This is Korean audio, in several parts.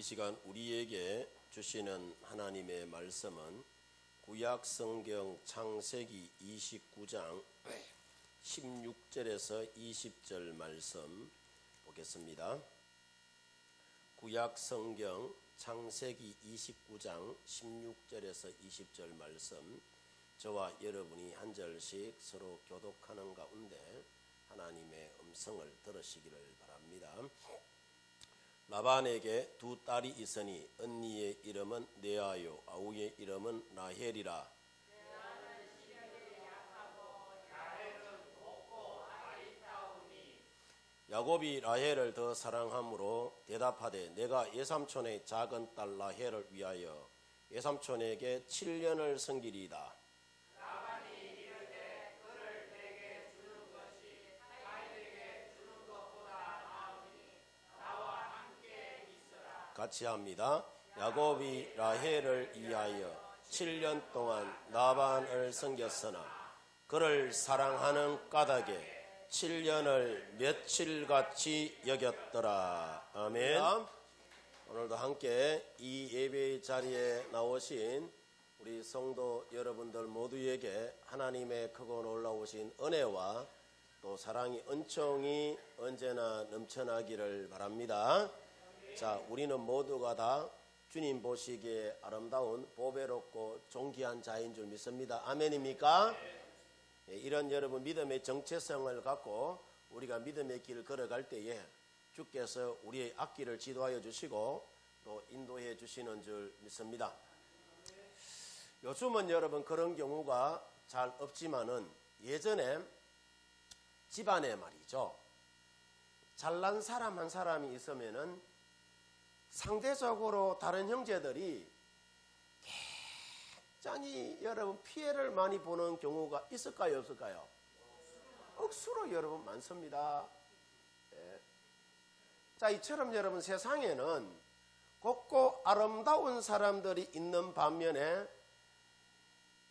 시간 우리에게 주시는 하나님의 말씀은 구약 성경 창세기 29장 16절에서 20절 말씀 보겠습니다. 구약 성경 창세기 29장 16절에서 20절 말씀, 저와 여러분이 한 절씩 서로 교독하는 가운데 하나님의 음성을 들으시기를 바랍니다. 라반에게 두 딸이 있으니 언니의 이름은 레아요, 아우의 이름은 라헬이라. 야곱이 라헬을 더 사랑함으로 대답하되 내가 예삼촌의 작은 딸 라헬을 위하여 예삼촌에게 7년을 섬기리이다. 라반이 이르되 그를 내게 주는 것이 아이에게 주는 것보다 나으니 나와 함께 있으라. 같이 합니다. 야곱이 라헬을 위하여 7년 동안 라반을 섬겼으나 그를 사랑하는 까닭에 7년을 며칠같이 여겼더라. 아멘. 오늘도 함께 이 예배의 자리에 나오신 우리 성도 여러분들 모두에게 하나님의 크고 놀라우신 은혜와 또 사랑의 은총이 언제나 넘쳐나기를 바랍니다. 자, 우리는 모두가 다 주님 보시기에 아름다운 보배롭고 존귀한 자인 줄 믿습니다. 아멘입니까? 이런 여러분 믿음의 정체성을 갖고 우리가 믿음의 길을 걸어갈 때에 주께서 우리의 앞길을 지도하여 주시고 또 인도해 주시는 줄 믿습니다. 요즘은 여러분 그런 경우가 잘 없지만은 예전에 집안에 말이죠, 잘난 사람 한 사람이 있으면은 상대적으로 다른 형제들이 굉장히 여러분 피해를 많이 보는 경우가 있을까요, 없을까요? 억수로 여러분 많습니다. 예. 자, 이처럼 여러분 세상에는 곱고 아름다운 사람들이 있는 반면에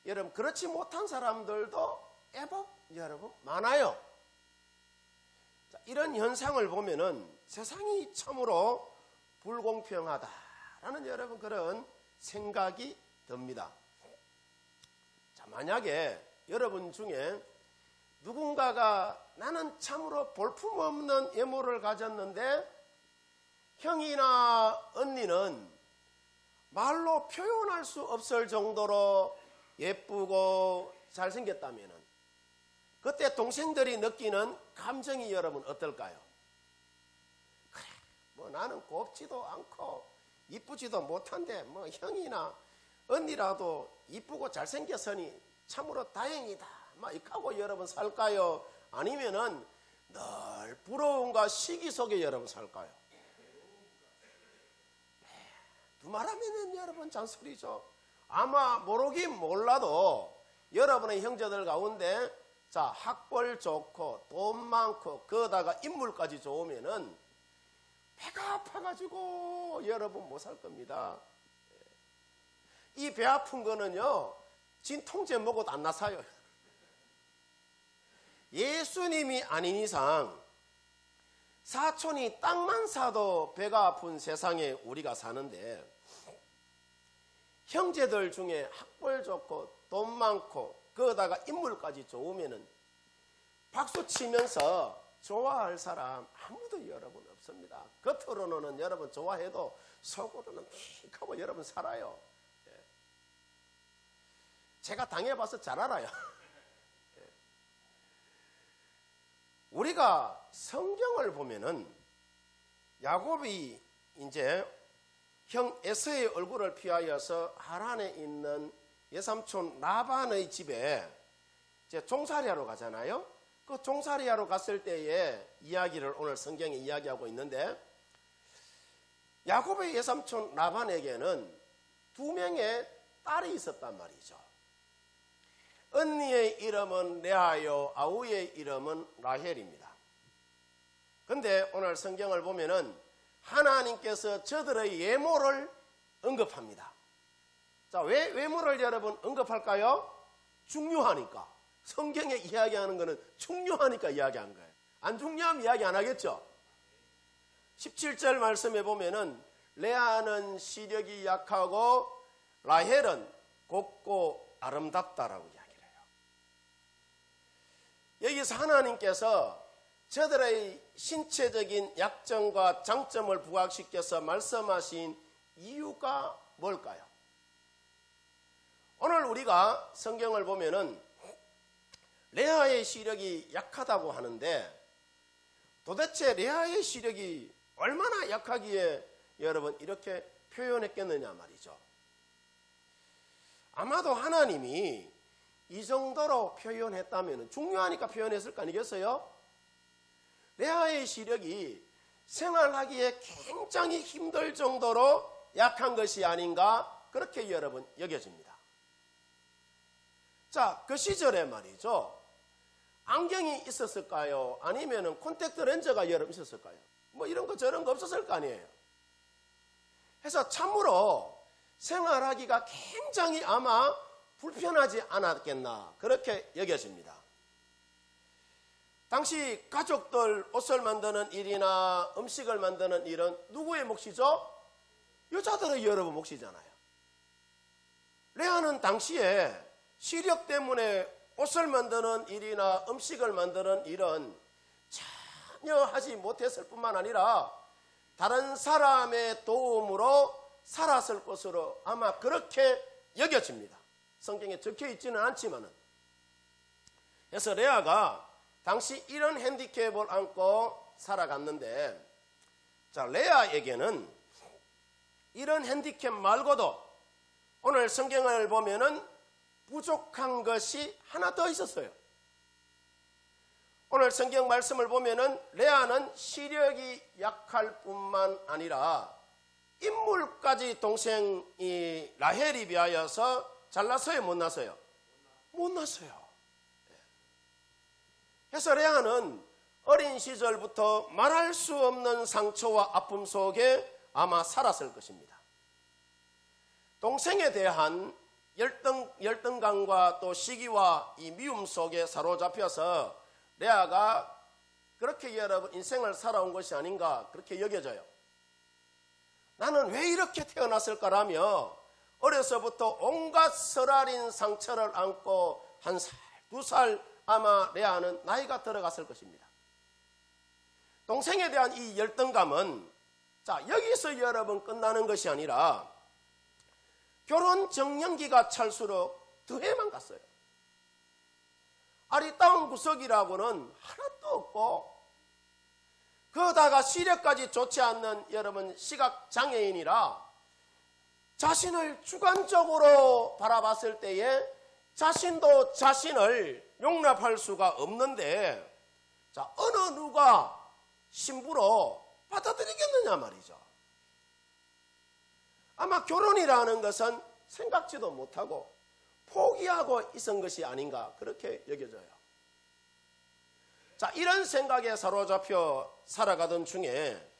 여러분 그렇지 못한 사람들도 애복 여러분 많아요. 자, 이런 현상을 보면은 세상이 참으로 불공평하다라는 여러분 그런 생각이 듭니다. 자, 만약에 여러분 중에 누군가가 나는 참으로 볼품없는 외모를 가졌는데 형이나 언니는 말로 표현할 수 없을 정도로 예쁘고 잘생겼다면은 그때 동생들이 느끼는 감정이 여러분 어떨까요? 그래, 뭐 나는 곱지도 않고 이쁘지도 못한데 뭐 형이나 언니라도 이쁘고 잘생겼으니 참으로 다행이다 막 이렇게 여러분 살까요? 아니면은 늘 부러움과 시기 속에 여러분 살까요? 두말하면은 여러분 잔소리죠. 아마 모르긴 몰라도 여러분의 형제들 가운데 자, 학벌 좋고 돈 많고 거기다가 인물까지 좋으면은 배가 아파가지고 여러분 못 살 겁니다. 이 배 아픈 거는요, 진통제 먹어도 안 나사요. 예수님이 아닌 이상 사촌이 땅만 사도 배가 아픈 세상에 우리가 사는데 형제들 중에 학벌 좋고 돈 많고 거기다가 인물까지 좋으면은 박수 치면서 좋아할 사람 아무도 여러분 없습니다. 겉으로는 여러분 좋아해도 속으로는 킥하고 여러분 살아요. 제가 당해봐서 잘 알아요. 우리가 성경을 보면은 야곱이 이제 형 에서의 얼굴을 피하여서 하란에 있는 예삼촌 라반의 집에 이제 종살이하러 가잖아요. 그 종살이하러 갔을 때의 이야기를 오늘 성경에 이야기하고 있는데, 야곱의 예삼촌 라반에게는 2명의 딸이 있었단 말이죠. 언니의 이름은 레아요, 아우의 이름은 라헬입니다. 근데 오늘 성경을 보면은 하나님께서 저들의 외모를 언급합니다. 자, 왜 외모를 여러분 언급할까요? 중요하니까. 성경에 이야기하는 거는 중요하니까 이야기한 거예요. 안 중요하면 이야기 안 하겠죠? 17절 말씀에 보면은 레아는 시력이 약하고 라헬은 곱고 아름답다라고 이야기를 해요. 여기서 하나님께서 저들의 신체적인 약점과 장점을 부각시켜서 말씀하신 이유가 뭘까요? 오늘 우리가 성경을 보면은 레아의 시력이 약하다고 하는데 도대체 레아의 시력이 얼마나 약하기에 여러분 이렇게 표현했겠느냐 말이죠. 아마도 하나님이 이 정도로 표현했다면 중요하니까 표현했을 거 아니겠어요? 레아의 시력이 생활하기에 굉장히 힘들 정도로 약한 것이 아닌가 그렇게 여러분 여겨집니다. 자, 그 시절에 말이죠. 안경이 있었을까요? 아니면 콘택트 렌즈가 여러분 있었을까요? 뭐 이런 거 저런 거 없었을 거 아니에요. 그래서 참으로 생활하기가 굉장히 아마 불편하지 않았겠나 그렇게 여겨집니다. 당시 가족들 옷을 만드는 일이나 음식을 만드는 일은 누구의 몫이죠? 여자들의 여러분 몫이잖아요. 레아는 당시에 시력 때문에 옷을 만드는 일이나 음식을 만드는 일은 전혀 하지 못했을 뿐만 아니라 다른 사람의 도움으로 살았을 것으로 아마 그렇게 여겨집니다. 성경에 적혀 있지는 않지만은. 그래서 레아가 당시 이런 핸디캡을 안고 살아갔는데, 자, 레아에게는 이런 핸디캡 말고도 오늘 성경을 보면은 부족한 것이 하나 더 있었어요. 오늘 성경 말씀을 보면은 레아는 시력이 약할 뿐만 아니라 인물까지 동생이 라헬이 비하여서 잘났어요, 못 났어요? 못 났어요. 그래서 레아는 어린 시절부터 말할 수 없는 상처와 아픔 속에 아마 살았을 것입니다. 동생에 대한 열등감과 또 시기와 이 미움 속에 사로잡혀서 레아가 그렇게 여러분 인생을 살아온 것이 아닌가 그렇게 여겨져요. 나는 왜 이렇게 태어났을까라며 어려서부터 온갖 서라린 상처를 안고 한 살, 두 살 아마 레아는 나이가 들어갔을 것입니다. 동생에 대한 이 열등감은 자 여기서 여러분 끝나는 것이 아니라 결혼 정년기가 찰수록 더해만 갔어요. 아리따운 구석이라고는 하나도 없고 그러다가 시력까지 좋지 않는 여러분 시각장애인이라 자신을 주관적으로 바라봤을 때에 자신도 자신을 용납할 수가 없는데 자 어느 누가 신부로 받아들이겠느냐 말이죠. 아마 결혼이라는 것은 생각지도 못하고 포기하고 있은 것이 아닌가 그렇게 여겨져요. 자 이런 생각에 사로잡혀 살아가던 중에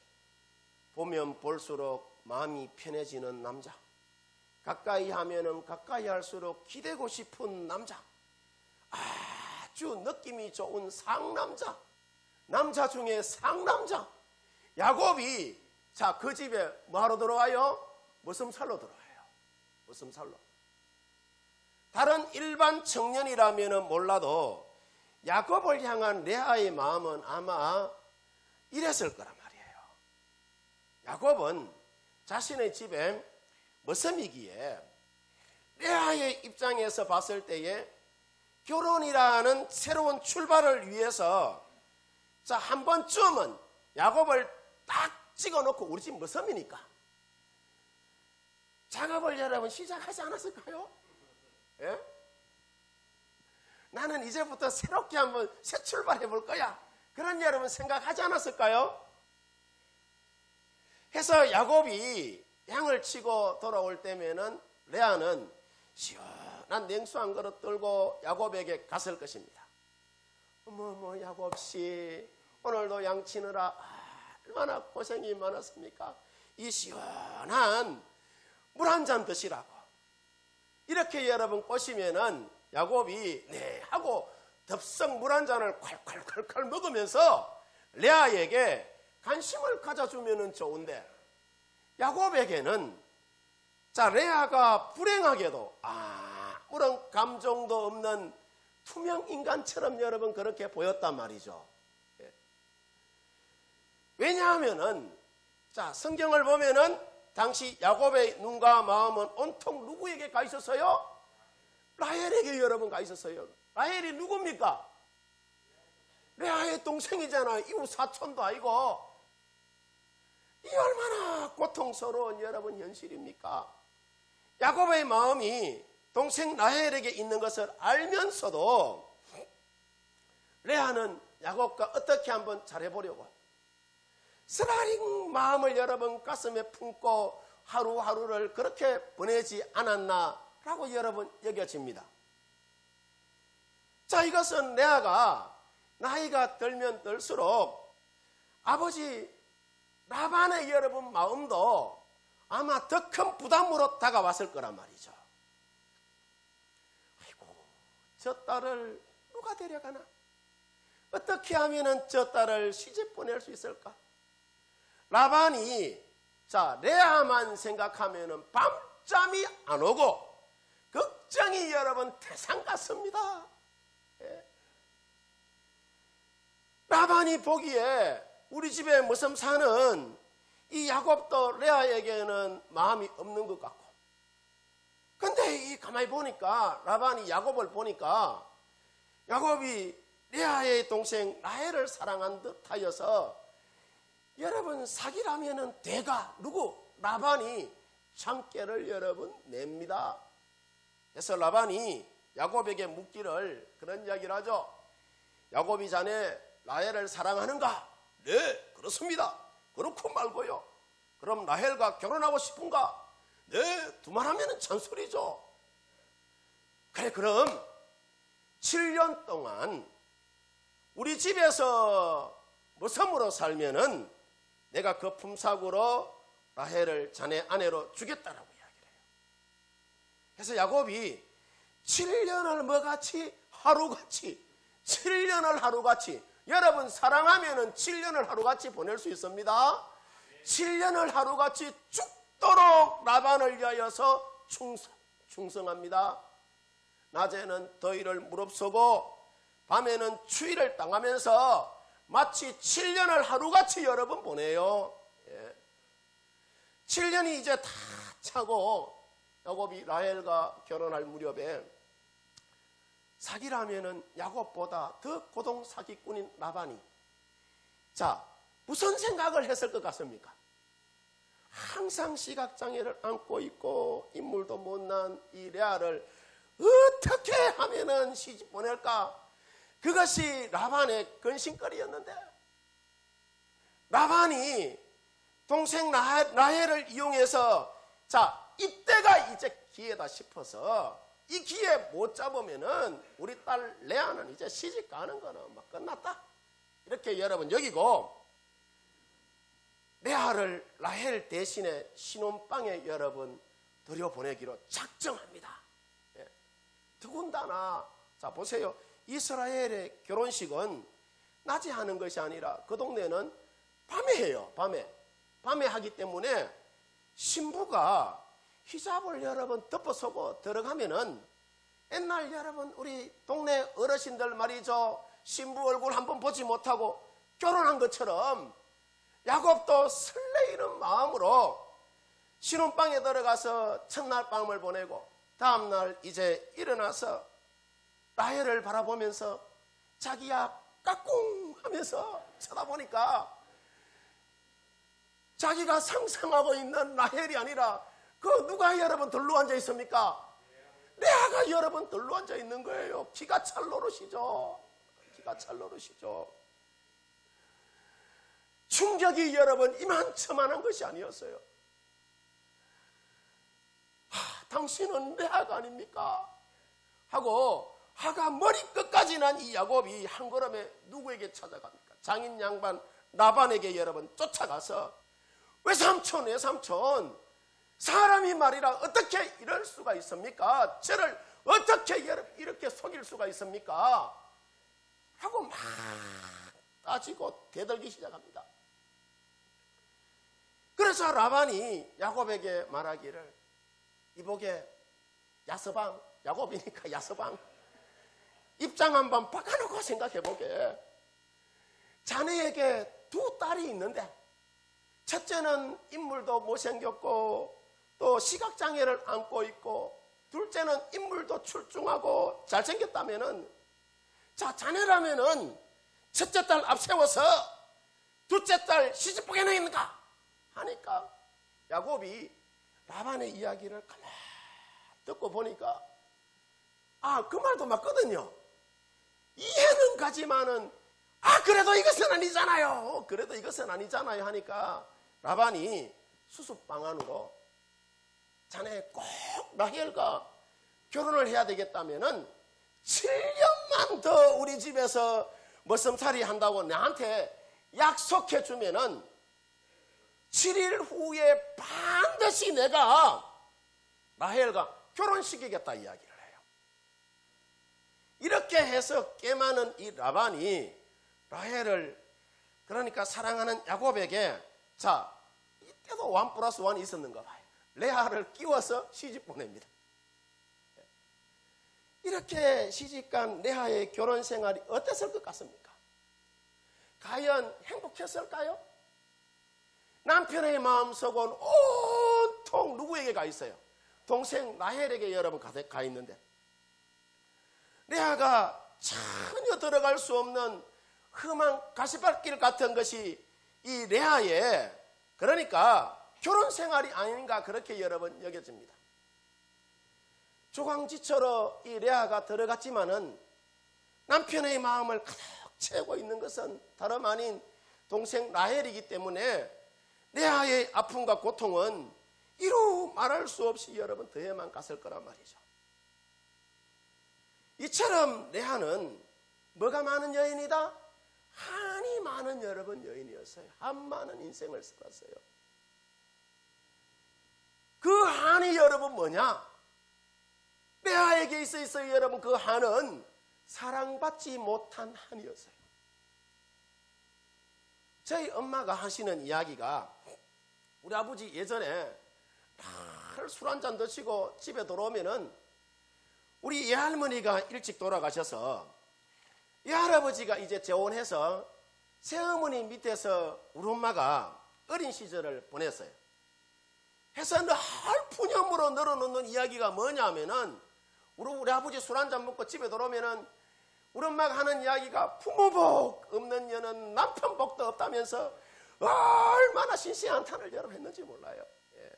보면 볼수록 마음이 편해지는 남자, 가까이 하면은 가까이 할수록 기대고 싶은 남자, 아주 느낌이 좋은 상남자, 남자 중에 상남자 야곱이 자 그 집에 뭐하러 들어와요? 머슴살로 들어와요. 머슴살로. 다른 일반 청년이라면 몰라도 야곱을 향한 레아의 마음은 아마 이랬을 거란 말이에요. 야곱은 자신의 집에 머슴이기에 레아의 입장에서 봤을 때에 결혼이라는 새로운 출발을 위해서 자 한 번쯤은 야곱을 딱 찍어놓고 우리 집 머슴이니까 작업을 여러분 시작하지 않았을까요? 예? 나는 이제부터 새롭게 한번 새 출발해 볼 거야. 그런 여러분 생각하지 않았을까요? 해서 야곱이 양을 치고 돌아올 때면은 레아는 시원한 냉수 한 그릇 들고 야곱에게 갔을 것입니다. 어머 야곱씨 오늘도 양 치느라 얼마나 고생이 많았습니까? 이 시원한 물 한 잔 드시라고 이렇게 여러분 꼬시면은 야곱이 네 하고 덥석 물 한 잔을 콸콸콸콸 먹으면서 레아에게 관심을 가져주면은 좋은데 야곱에게는 자, 레아가 불행하게도 아무런 감정도 없는 투명 인간처럼 여러분 그렇게 보였단 말이죠. 예. 왜냐하면은 자, 성경을 보면은 당시 야곱의 눈과 마음은 온통 누구에게 가 있었어요? 라헬에게 여러분 가 있었어요. 라헬이 누굽니까? 레아의 동생이잖아요. 이웃 사촌도 아니고. 이 얼마나 고통스러운 여러분 현실입니까? 야곱의 마음이 동생 라헬에게 있는 것을 알면서도 레아는 야곱과 어떻게 한번 잘해보려고 쓰라린 마음을 여러분 가슴에 품고 하루하루를 그렇게 보내지 않았나라고 여러분 여겨집니다. 자, 이것은 레아가 나이가 들면 들수록 아버지 라반의 여러분 마음도 아마 더 큰 부담으로 다가왔을 거란 말이죠. 아이고, 저 딸을 누가 데려가나? 어떻게 하면 저 딸을 시집 보낼 수 있을까? 라반이 자, 레아만 생각하면 밤잠이 안 오고 걱정이 여러분 태산 같습니다. 예. 라반이 보기에 우리 집에 무슨 사는 이 야곱도 레아에게는 마음이 없는 것 같고, 근데 이 가만히 보니까 라반이 야곱을 보니까 야곱이 레아의 동생 라헬을 사랑한 듯하여서 여러분 사기라면은 대가 누구? 라반이 참깨를 여러분 냅니다. 그래서 라반이 야곱에게 묻기를 그런 이야기를 하죠. 야곱이 자네 라헬을 사랑하는가? 네, 그렇습니다. 그렇고 말고요. 그럼 라헬과 결혼하고 싶은가? 네, 두말하면 잔소리죠. 그래, 그럼 7년 동안 우리 집에서 무섬으로 살면은 내가 그 품삯으로 라헬을 자네 아내로 주겠다라고 이야기를 해요. 그래서 야곱이 7년을 뭐같이 하루같이 7년을 하루같이 여러분 사랑하면은 7년을 하루같이 보낼 수 있습니다. 7년을 하루같이 죽도록 라반을 위하여서 충성합니다. 낮에는 더위를 무릅쓰고 밤에는 추위를 당하면서 마치 7년을 하루같이 여러분 보내요. 예. 7년이 이제 다 차고 야곱이 라헬과 결혼할 무렵에 사기라면은 야곱보다 더 고동 사기꾼인 라반이 자, 무슨 생각을 했을 것 같습니까? 항상 시각장애를 안고 있고 인물도 못난 이 레아를 어떻게 하면은 시집 보낼까? 그것이 라반의 근심거리였는데 라반이 동생 라헬을 이용해서 자, 이때가 이제 기회다 싶어서 이 기회 못 잡으면은 우리 딸 레아는 이제 시집 가는 거는 막 끝났다. 이렇게 여러분 여기고 레아를 라헬 대신에 신혼방에 여러분 들여보내기로 작정합니다. 예. 더군다나 자 보세요. 이스라엘의 결혼식은 낮에 하는 것이 아니라 그 동네는 밤에 해요. 밤에 하기 때문에 신부가 히잡을 여러분 덮어서고 들어가면은 옛날 여러분 우리 동네 어르신들 말이죠. 신부 얼굴 한번 보지 못하고 결혼한 것처럼 야곱도 설레이는 마음으로 신혼방에 들어가서 첫날 밤을 보내고 다음날 이제 일어나서 라헬을 바라보면서 자기야 까꿍 하면서 쳐다보니까 자기가 상상하고 있는 라헬이 아니라 그 누가 여러분 들러 앉아 있습니까? 레아가 여러분 들러 앉아 있는 거예요. 기가 찰 노릇이죠. 기가 찰 노릇이죠. 충격이 여러분 이만저만한 것이 아니었어요. 당신은 레아가 아닙니까? 하고 하가 머리끝까지 난 이 야곱이 한 걸음에 누구에게 찾아갑니까? 장인 양반 라반에게 여러분 쫓아가서 외삼촌 사람이 말이라 어떻게 이럴 수가 있습니까? 저를 어떻게 이렇게 속일 수가 있습니까? 하고 막 따지고 대들기 시작합니다. 그래서 라반이 야곱에게 말하기를, 이복에 야서방, 야곱이니까 야서방, 입장 한번 바꿔놓고 생각해보게. 자네에게 두 딸이 있는데 첫째는 인물도 못생겼고 또 시각장애를 안고 있고, 둘째는 인물도 출중하고 잘생겼다면은, 자, 자네라면은 첫째 딸 앞세워서 둘째 딸 시집 보내겠는가 하니까, 야곱이 라반의 이야기를 가만 듣고 보니까, 그 말도 맞거든요. 이해는 가지만은, 그래도 이것은 아니잖아요. 그래도 이것은 아니잖아요 하니까, 라반이 수습 방안으로, 자네 꼭 라헬과 결혼을 해야 되겠다면은 7년만 더 우리 집에서 머슴살이 한다고 나한테 약속해 주면은 7일 후에 반드시 내가 라헬과 결혼시키겠다 이야기를 해요. 이렇게 해서 꽤 많은 이 라반이 라헬을, 그러니까 사랑하는 야곱에게, 자, 이때도 1+1이 있었는가 봐요. 레아를 끼워서 시집 보냅니다. 이렇게 시집간 레아의 결혼 생활이 어땠을 것 같습니까? 과연 행복했을까요? 남편의 마음속은 온통 누구에게 가 있어요? 동생 라헬에게 여러분 가 있는데, 레아가 전혀 들어갈 수 없는 험한 가시밭길 같은 것이 이 레아의, 그러니까 결혼 생활이 아닌가, 그렇게 여러분 여겨집니다. 조강지처럼 이 레아가 들어갔지만은 남편의 마음을 가득 채우고 있는 것은 다름 아닌 동생 라헬이기 때문에 레아의 아픔과 고통은 이루 말할 수 없이 여러분 더해만 갔을 거란 말이죠. 이처럼 레아는 뭐가 많은 여인이다? 한이 많은 여러분 여인이었어요. 한 많은 인생을 살았어요. 그 한이 여러분 뭐냐? 레아에게 있어요 여러분. 그 한은 사랑받지 못한 한이었어요. 저희 엄마가 하시는 이야기가, 우리 아버지 예전에 술 한잔 드시고 집에 들어오면은 우리 예할머니가 일찍 돌아가셔서 예할아버지가 이제 재혼해서 새어머니 밑에서 우리 엄마가 어린 시절을 보냈어요. 해서 늘 푸념으로 늘어놓는 이야기가 뭐냐면은, 우리 아버지 술 한잔 먹고 집에 들어오면은 우리 엄마가 하는 이야기가, 부모복 없는 여는 남편복도 없다면서 얼마나 신시한 탄을 여러분 했는지 몰라요. 예.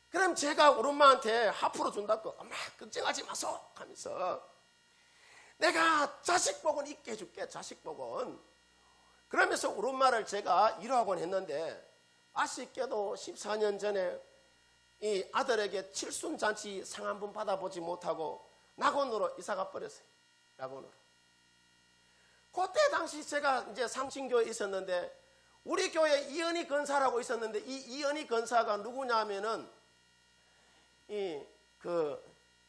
그럼 제가 우리 엄마한테 하프로 준다고, 엄마 걱정하지 마소 하면서, 내가 자식복은 있게 해줄게, 자식복은. 그러면서 우리 엄마를 제가 위로하곤 했는데, 아쉽게도 14년 전에 이 아들에게 칠순잔치 상 한 번 받아보지 못하고 낙원으로 이사가 버렸어요. 낙원으로. 그때 당시 제가 이제 상신교회에 있었는데, 우리 교회 이은희 건사라고 있었는데, 이 이은희 건사가 누구냐면은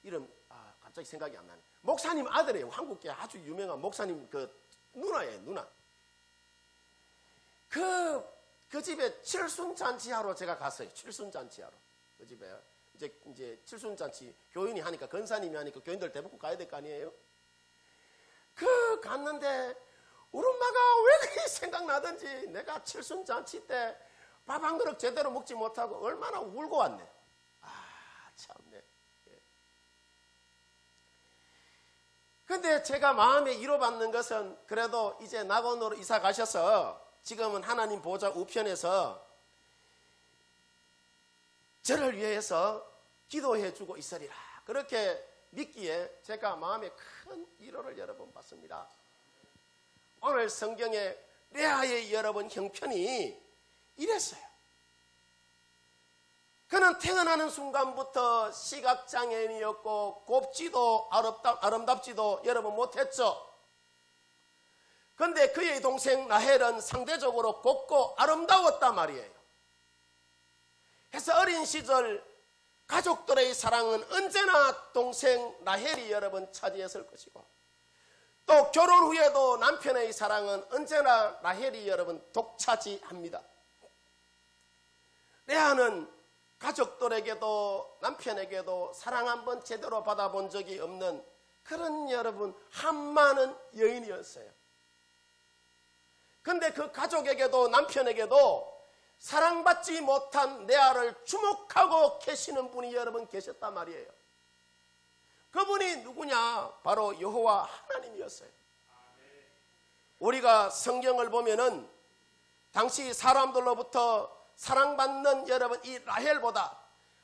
이름 갑자기 생각이 안 나네. 목사님 아들이에요. 한국계 아주 유명한 목사님 누나예요, 누나. 그 집에 칠순잔치하러 제가 갔어요. 칠순잔치하러. 그 집에 이제 칠순잔치 교인이 하니까, 건사님이 하니까 교인들 대놓고 가야 될 거 아니에요? 갔는데 우리 엄마가 왜 그리 생각나든지 내가 칠순잔치 때 밥 한 그릇 제대로 먹지 못하고 얼마나 울고 왔네. 참네. 근데 제가 마음에 위로받는 것은, 그래도 이제 낙원으로 이사 가셔서 지금은 하나님 보좌 우편에서 저를 위해서 기도해 주고 있으리라, 그렇게 믿기에 제가 마음에 큰 위로를 여러분 받습니다. 오늘 성경에 레아의 여러분 형편이 이랬어요. 그는 태어나는 순간부터 시각장애인이었고 곱지도 아름답지도 여러분 못했죠. 그런데 그의 동생 라헬은 상대적으로 곱고 아름다웠단 말이에요. 해서 어린 시절 가족들의 사랑은 언제나 동생 라헬이 여러분 차지했을 것이고, 또 결혼 후에도 남편의 사랑은 언제나 라헬이 여러분 독차지합니다. 레아는 가족들에게도 남편에게도 사랑 한번 제대로 받아본 적이 없는 그런 여러분 한많은 여인이었어요. 근데 그 가족에게도 남편에게도 사랑받지 못한 레아를 주목하고 계시는 분이 여러분 계셨단 말이에요. 그분이 누구냐? 바로 여호와 하나님이었어요. 우리가 성경을 보면은 당시 사람들로부터 사랑받는 여러분 이 라헬보다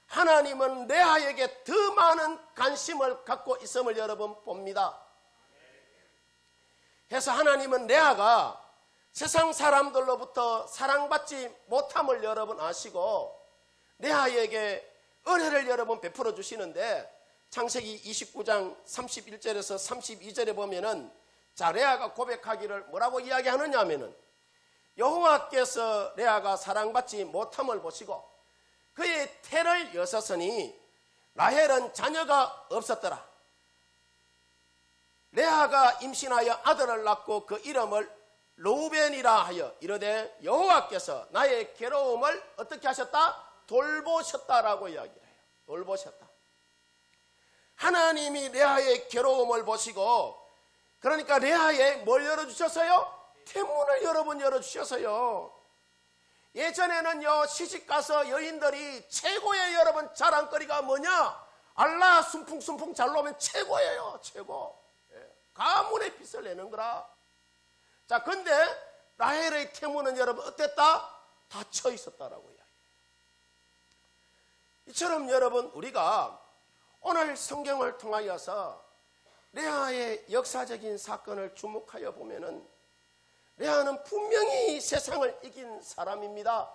하나님은 레아에게 더 많은 관심을 갖고 있음을 여러분 봅니다. 그래서 하나님은 레아가 세상 사람들로부터 사랑받지 못함을 여러분 아시고 레아에게 은혜를 여러분 베풀어 주시는데 창세기 29장 31절에서 32절에 보면은 자 레아가 고백하기를 뭐라고 이야기하느냐 하면은 여호와께서 레아가 사랑받지 못함을 보시고 그의 태를 여셨으니 라헬은 자녀가 없었더라. 레아가 임신하여 아들을 낳고 그 이름을 르우벤이라 하여 이르되 여호와께서 나의 괴로움을 어떻게 하셨다? 돌보셨다라고 이야기를 해요. 돌보셨다. 하나님이 레아의 괴로움을 보시고 그러니까 레아에 뭘 열어주셨어요? 태문을 여러분 열어주셔서요. 예전에는요 시집가서 여인들이 최고의 여러분 자랑거리가 뭐냐? 알라 순풍순풍 잘 나오면 최고예요. 최고. 가문의 빛을 내는 거라. 자 근데 라헬의 태문은 여러분 어땠다? 닫혀 있었다라고 이야기해요. 이처럼 여러분 우리가 오늘 성경을 통하여서 레아의 역사적인 사건을 주목하여 보면은 레아는 분명히 세상을 이긴 사람입니다.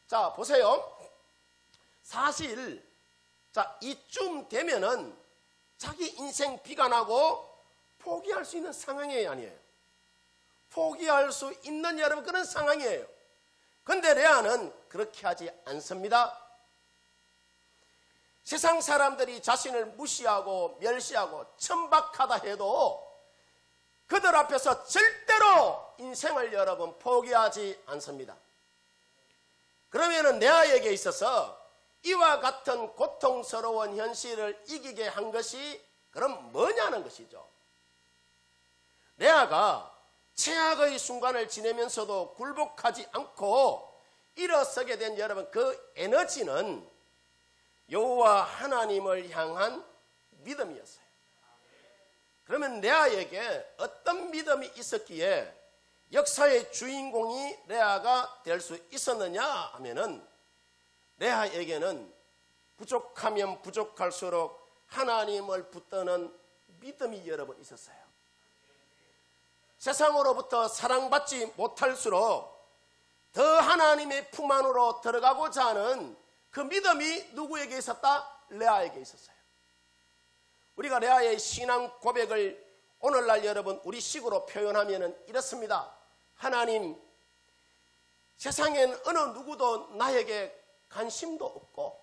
자, 보세요. 사실, 자, 이쯤 되면은 자기 인생 비관하고 포기할 수 있는 상황이 아니에요. 포기할 수 있는 여러분 그런 상황이에요. 근데 레아는 그렇게 하지 않습니다. 세상 사람들이 자신을 무시하고 멸시하고 천박하다 해도 그들 앞에서 절대로 인생을 여러분 포기하지 않습니다. 그러면은 레아에게 있어서 이와 같은 고통스러운 현실을 이기게 한 것이 그럼 뭐냐는 것이죠. 레아가 최악의 순간을 지내면서도 굴복하지 않고 일어서게 된 여러분 그 에너지는 여호와 하나님을 향한 믿음이었어요. 그러면 레아에게 어떤 믿음이 있었기에 역사의 주인공이 레아가 될 수 있었느냐 하면은 레아에게는 부족하면 부족할수록 하나님을 붙드는 믿음이 여러분 있었어요. 세상으로부터 사랑받지 못할수록 더 하나님의 품 안으로 들어가고자 하는 그 믿음이 누구에게 있었다? 레아에게 있었어요. 우리가 레아의 신앙 고백을 오늘날 여러분 우리 식으로 표현하면 이렇습니다. 하나님, 세상엔 어느 누구도 나에게 관심도 없고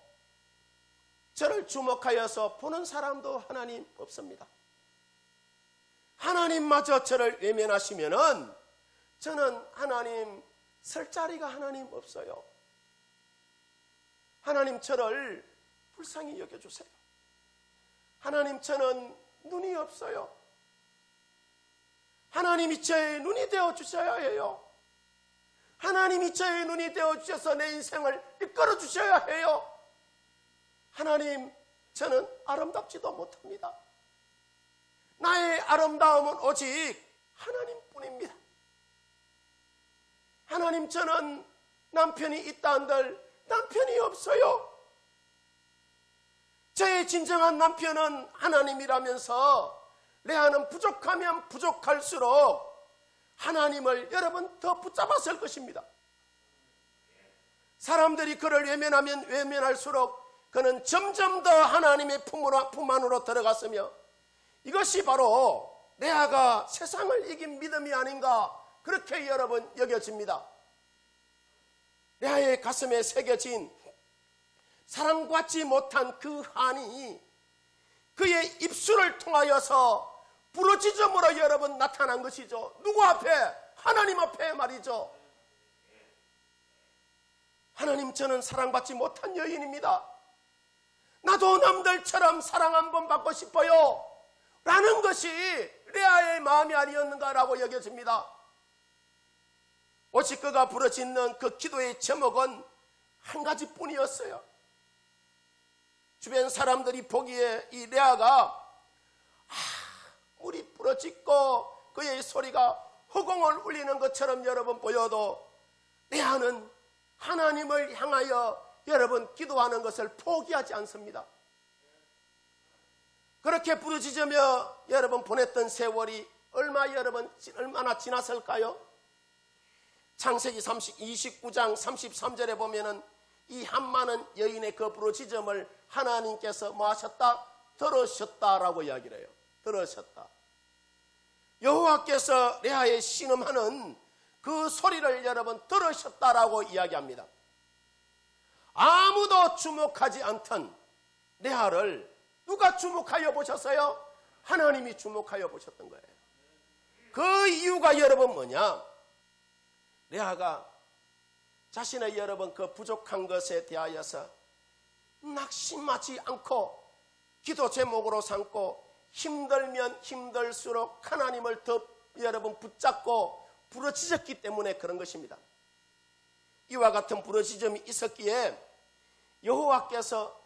저를 주목하여서 보는 사람도 하나님 없습니다. 하나님마저 저를 외면하시면은 저는 하나님 설 자리가 하나님 없어요. 하나님 저를 불쌍히 여겨주세요. 하나님 저는 눈이 없어요. 하나님이 저의 눈이 되어주셔야 해요. 하나님이 저의 눈이 되어주셔서 내 인생을 이끌어 주셔야 해요. 하나님 저는 아름답지도 못합니다. 나의 아름다움은 오직 하나님뿐입니다. 하나님 저는 남편이 있다 한들 남편이 없어요. 저의 진정한 남편은 하나님이라면서 레아는 부족하면 부족할수록 하나님을 여러분 더 붙잡았을 것입니다. 사람들이 그를 외면하면 외면할수록 그는 점점 더 하나님의 품 안으로 들어갔으며 이것이 바로 레아가 세상을 이긴 믿음이 아닌가 그렇게 여러분 여겨집니다. 레아의 가슴에 새겨진 사랑받지 못한 그 한이 그의 입술을 통하여서 부르짖음으로 여러분 나타난 것이죠. 누구 앞에? 하나님 앞에 말이죠. 하나님, 저는 사랑받지 못한 여인입니다. 나도 남들처럼 사랑 한번 받고 싶어요 라는 것이 레아의 마음이 아니었는가라고 여겨집니다. 오직 그가 부르짖는 그 기도의 제목은 한 가지뿐이었어요. 주변 사람들이 보기에 이 레아가 물이 부러짓고 그의 소리가 허공을 울리는 것처럼 여러분 보여도 레아는 하나님을 향하여 여러분 기도하는 것을 포기하지 않습니다. 그렇게 부르짖으며 여러분 보냈던 세월이 얼마나 지났을까요? 창세기 29장 33절에 보면은 이 한많은 여인의 그 부르짖음을 하나님께서 뭐 하셨다? 들으셨다라고 이야기를 해요. 들으셨다. 여호와께서 레아의 신음하는 그 소리를 여러분 들으셨다라고 이야기합니다. 아무도 주목하지 않던 레아를 누가 주목하여 보셨어요? 하나님이 주목하여 보셨던 거예요. 그 이유가 여러분 뭐냐? 레아가 자신의 여러분 그 부족한 것에 대하여서 낙심하지 않고 기도 제목으로 삼고 힘들면 힘들수록 하나님을 더 여러분 붙잡고 부르짖었기 때문에 그런 것입니다. 이와 같은 부르짖음이 있었기에 여호와께서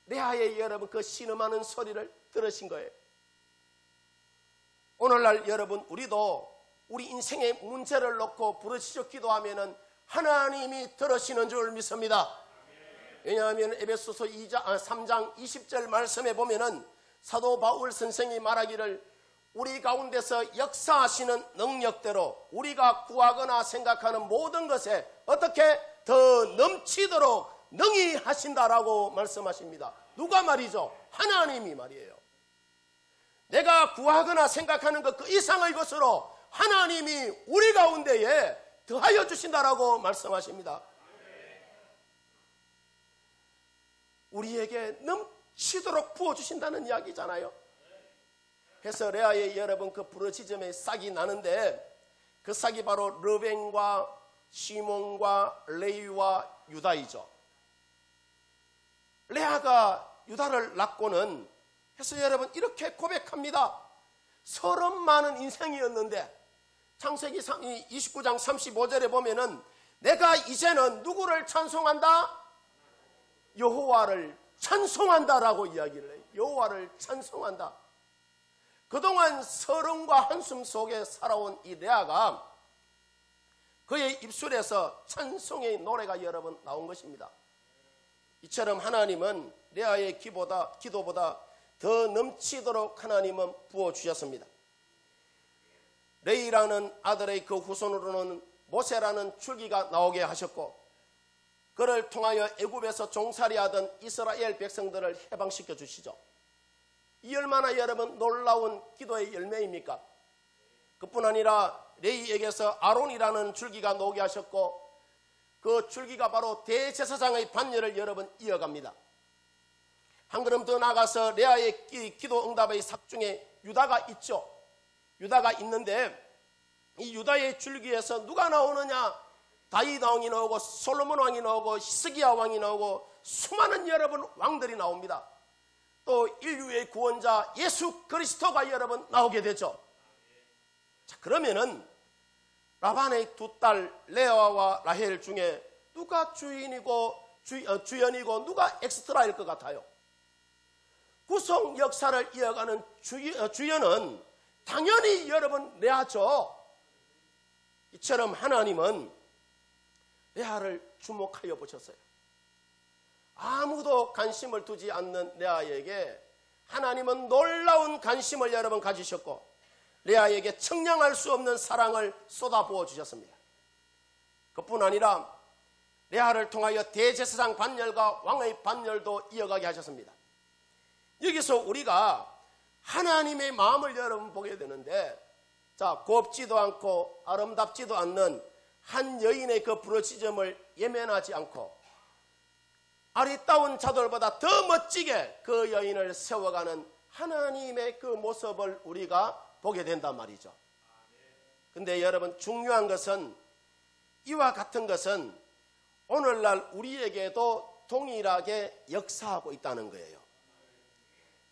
레아의 여러분 그 신음하는 소리를 들으신 거예요. 오늘날 여러분 우리도 우리 인생의 문제를 놓고 부르짖어 기도하면은 하나님이 들으시는 줄 믿습니다. 왜냐하면 에베소서 3장 20절 말씀에 보면은 사도 바울 선생이 말하기를 우리 가운데서 역사하시는 능력대로 우리가 구하거나 생각하는 모든 것에 어떻게 더 넘치도록 능히 하신다라고 말씀하십니다. 누가 말이죠? 하나님이 말이에요. 내가 구하거나 생각하는 것 그 이상의 것으로 하나님이 우리 가운데에 더하여 주신다라고 말씀하십니다. 우리에게 넘치도록 부어주신다는 이야기잖아요. 그래서 레아의 여러분 그 부르짖음의 싹이 나는데 그 싹이 바로 르벤과 시몬과 레위와 유다이죠. 레아가 유다를 낳고는 해서 여러분 이렇게 고백합니다. 서름 많은 인생이었는데 창세기 29장 35절에 보면은 내가 이제는 누구를 찬송한다? 여호와를 찬송한다라고 이야기를 해요. 여호와를 찬송한다. 그동안 서름과 한숨 속에 살아온 이 레아가 그의 입술에서 찬송의 노래가 여러분 나온 것입니다. 이처럼 하나님은 레아의 기도보다 더 넘치도록 하나님은 부어주셨습니다. 레이라는 아들의 그 후손으로는 모세라는 줄기가 나오게 하셨고 그를 통하여 애굽에서 종살이하던 이스라엘 백성들을 해방시켜 주시죠. 이 얼마나 여러분 놀라운 기도의 열매입니까? 그뿐 아니라 레이에게서 아론이라는 줄기가 나오게 하셨고 그 줄기가 바로 대제사장의 반열을 여러분 이어갑니다. 한 걸음 더 나가서 레아의 기도 응답의 삭 중에 유다가 있죠. 유다가 있는데 이 유다의 줄기에서 누가 나오느냐? 다윗 왕이 나오고 솔로몬 왕이 나오고 히스기야 왕이 나오고 수많은 여러분 왕들이 나옵니다. 또 인류의 구원자 예수 그리스도가 여러분 나오게 되죠. 자, 그러면은 라반의 두 딸 레아와 라헬 중에 누가 주연이고 누가 엑스트라일 것 같아요? 구속 역사를 이어가는 주연은 당연히 여러분 레아죠. 이처럼 하나님은 레아를 주목하여 보셨어요. 아무도 관심을 두지 않는 레아에게 하나님은 놀라운 관심을 여러분 가지셨고 레아에게 청량할 수 없는 사랑을 쏟아부어 주셨습니다. 그뿐 아니라 레아를 통하여 대제사장 반열과 왕의 반열도 이어가게 하셨습니다. 여기서 우리가 하나님의 마음을 여러분 보게 되는데 자, 곱지도 않고 아름답지도 않는 한 여인의 그 부르짖음을 예면하지 않고 아리따운 자들보다 더 멋지게 그 여인을 세워가는 하나님의 그 모습을 우리가 보게 된단 말이죠. 근데 여러분, 중요한 것은 이와 같은 것은 오늘날 우리에게도 동일하게 역사하고 있다는 거예요.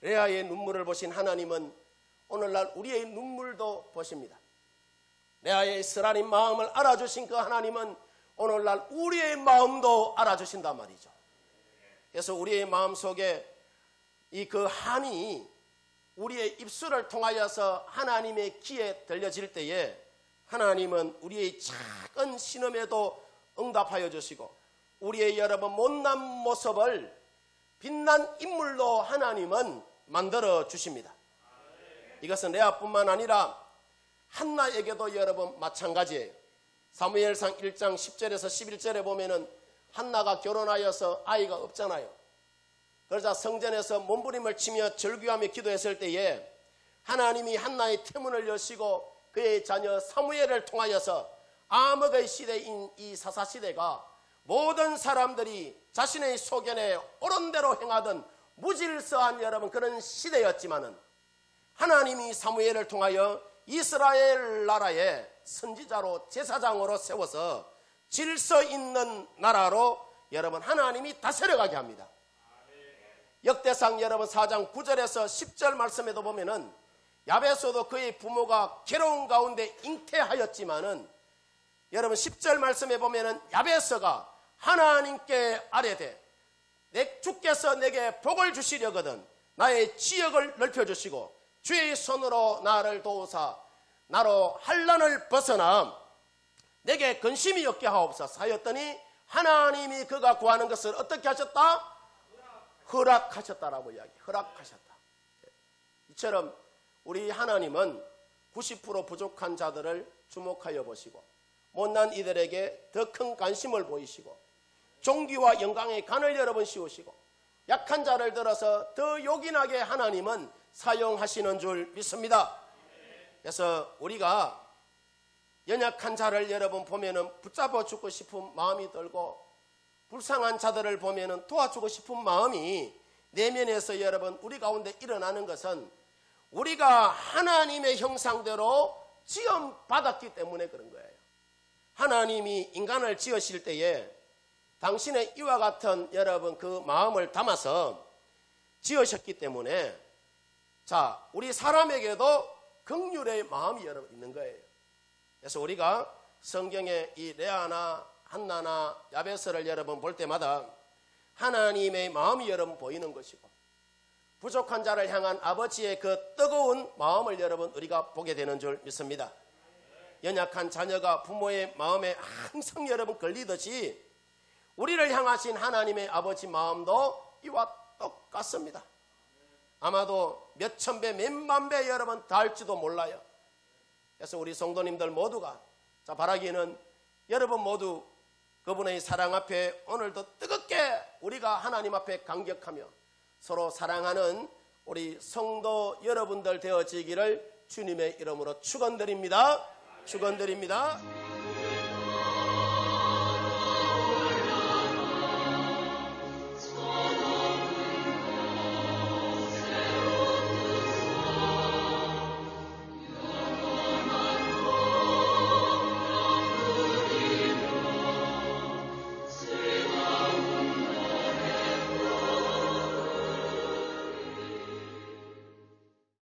레아의 눈물을 보신 하나님은 오늘날 우리의 눈물도 보십니다. 레아의 쓰라린 마음을 알아주신 그 하나님은 오늘날 우리의 마음도 알아주신단 말이죠. 그래서 우리의 마음 속에 이 그 한이 우리의 입술을 통하여서 하나님의 귀에 들려질 때에 하나님은 우리의 작은 신음에도 응답하여 주시고 우리의 여러분 못난 모습을 빛난 인물로 하나님은 만들어 주십니다. 이것은 레아뿐만 아니라 한나에게도 여러분 마찬가지예요. 사무엘상 1장 10절에서 11절에 보면은 한나가 결혼하여서 아이가 없잖아요. 그러자 성전에서 몸부림을 치며 절규하며 기도했을 때에 하나님이 한나의 태문을 여시고 그의 자녀 사무엘을 통하여서 암흑의 시대인 이 사사시대가 모든 사람들이 자신의 소견에 옳은 대로 행하던 무질서한 여러분 그런 시대였지만은 하나님이 사무엘을 통하여 이스라엘 나라의 선지자로 제사장으로 세워서 질서 있는 나라로 여러분 하나님이 다스려가게 합니다. 역대상 여러분 4장 9절에서 10절 말씀에도 보면은 야베스도 그의 부모가 괴로운 가운데 잉태하였지만은 여러분 10절 말씀에 보면은 야베스가 하나님께 아뢰되 내 주께서 내게 복을 주시려거든 나의 지역을 넓혀주시고 주의 손으로 나를 도우사 나로 환난을 벗어나 내게 근심이 없게 하옵소서 하였더니 하나님이 그가 구하는 것을 어떻게 하셨다? 허락하셨다라고 이야기. 허락하셨다. 이처럼 우리 하나님은 90% 부족한 자들을 주목하여 보시고 못난 이들에게 더 큰 관심을 보이시고 종기와 영광의 간을 여러분 씌우시고 약한 자를 들어서 더 요긴하게 하나님은 사용하시는 줄 믿습니다. 그래서 우리가 연약한 자를 여러분 보면은 붙잡아 주고 싶은 마음이 들고 불쌍한 자들을 보면은 도와주고 싶은 마음이 내면에서 여러분 우리 가운데 일어나는 것은 우리가 하나님의 형상대로 지음 받았기 때문에 그런 거예요. 하나님이 인간을 지으실 때에 당신의 이와 같은 여러분 그 마음을 담아서 지으셨기 때문에 자 우리 사람에게도 긍휼의 마음이 여러분 있는 거예요. 그래서 우리가 성경에 이 레아나 한나나 야베스를 여러분 볼 때마다 하나님의 마음이 여러분 보이는 것이고 부족한 자를 향한 아버지의 그 뜨거운 마음을 여러분 우리가 보게 되는 줄 믿습니다. 연약한 자녀가 부모의 마음에 항상 여러분 걸리듯이 우리를 향하신 하나님의 아버지 마음도 이와 똑같습니다. 아마도 몇천 배, 몇만 배 여러분 닿을지도 몰라요. 그래서 우리 성도님들 모두가 자 바라기는 여러분 모두 그분의 사랑 앞에 오늘도 뜨겁게 우리가 하나님 앞에 감격하며 서로 사랑하는 우리 성도 여러분들 되어지기를 주님의 이름으로 축원드립니다. 축원드립니다.